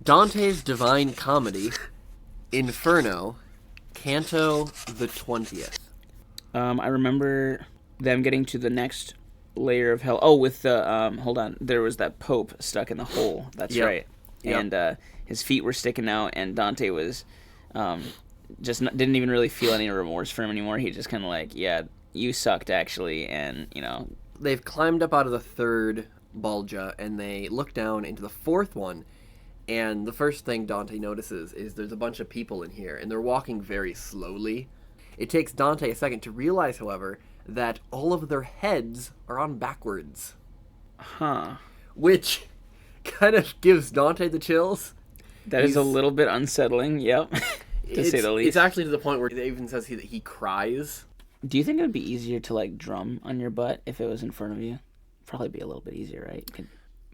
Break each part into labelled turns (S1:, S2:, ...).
S1: Dante's Divine Comedy, Inferno, Canto XX.
S2: I remember them getting to the next layer of hell. Oh, with the hold on, there was that Pope stuck in the hole. That's
S1: Yep.
S2: right.
S1: Yep.
S2: And his feet were sticking out, and Dante was didn't even really feel any remorse for him anymore. He just kind of like, yeah, you sucked actually, and
S1: They've climbed up out of the third Bolgia, and they look down into the fourth one, and the first thing Dante notices is there's a bunch of people in here, and they're walking very slowly. It takes Dante a second to realize, however, that all of their heads are on backwards.
S2: Huh.
S1: Which kind of gives Dante the chills.
S2: That is a little bit unsettling, yep, to say the least.
S1: It's actually to the point where it even says that he cries.
S2: Do you think it would be easier to, like, drum on your butt if it was in front of you? Probably be a little bit easier, right?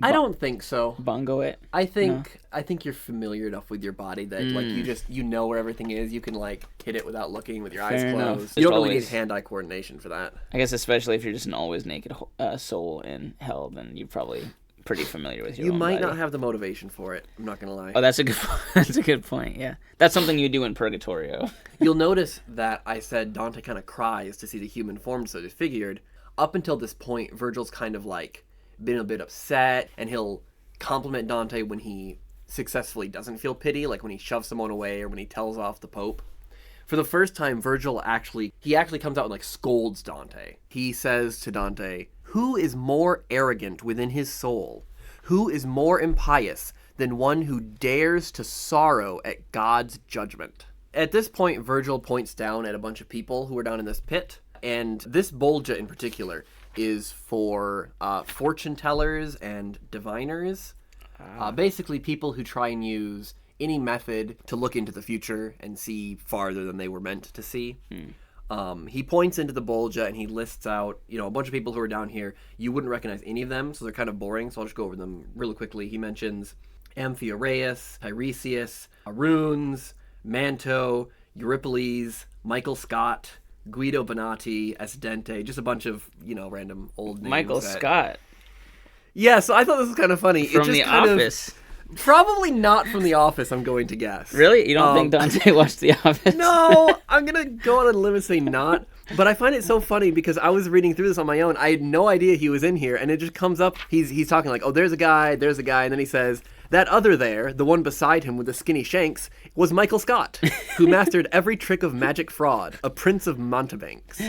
S1: I don't think so.
S2: Bongo it?
S1: I think you're familiar enough with your body that like you know where everything is. You can like hit it without looking with your eyes
S2: Fair
S1: closed.
S2: enough.
S1: You don't
S2: It's
S1: really need
S2: always-
S1: hand-eye coordination for that.
S2: I guess especially if you're just an always naked soul in hell, then you're probably pretty familiar with your
S1: You
S2: own
S1: might
S2: body.
S1: not have the motivation for it. I'm not gonna lie.
S2: Oh, that's a good. That's a good point. Yeah, that's something you do in Purgatorio.
S1: You'll notice that I said Dante kind of cries to see the human form so disfigured. Up until this point, Virgil's kind of like been a bit upset, and he'll compliment Dante when he successfully doesn't feel pity, like when he shoves someone away or when he tells off the Pope. For the first time, Virgil actually comes out and like scolds Dante. He says to Dante, "Who is more arrogant within his soul? Who is more impious than one who dares to sorrow at God's judgment?" At this point, Virgil points down at a bunch of people who are down in this pit, and this Bolgia in particular is for fortune tellers and diviners. Basically people who try and use any method to look into the future and see farther than they were meant to see. He points into the Bolgia and he lists out, a bunch of people who are down here. You wouldn't recognize any of them, so they're kind of boring, so I'll just go over them really quickly. He mentions Amphiaraus, Tiresias, Aruns, Manto, Eurypyles, Michael Scott, Guido Bonatti, Dante, just a bunch of, random old names.
S2: Michael Scott.
S1: Yeah, so I thought this was kind of funny.
S2: From The Office.
S1: Probably not from The Office, I'm going to guess.
S2: Really? You don't think Dante watched The Office?
S1: No, I'm going to go on a limb and say not. But I find it so funny because I was reading through this on my own. I had no idea he was in here, and it just comes up. He's talking like, oh, there's a guy, and then he says, that other there, the one beside him with the skinny shanks, was Michael Scott, who mastered every trick of magic fraud, a prince of mountebanks.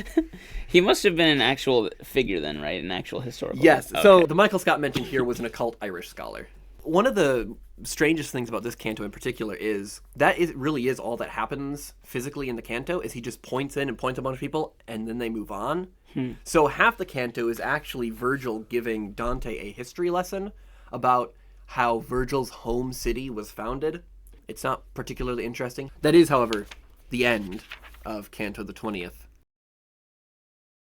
S2: He must have been an actual figure then, right? An actual historical.
S1: Yes,
S2: Okay.
S1: So the Michael Scott mentioned here was an occult Irish scholar. One of the strangest things about this canto in particular is that it really is all that happens physically in the canto, is he just points in and points a bunch of people, and then they move on. So half the canto is actually Virgil giving Dante a history lesson about how Virgil's home city was founded. It's not particularly interesting. That is, however, the end of Canto XX.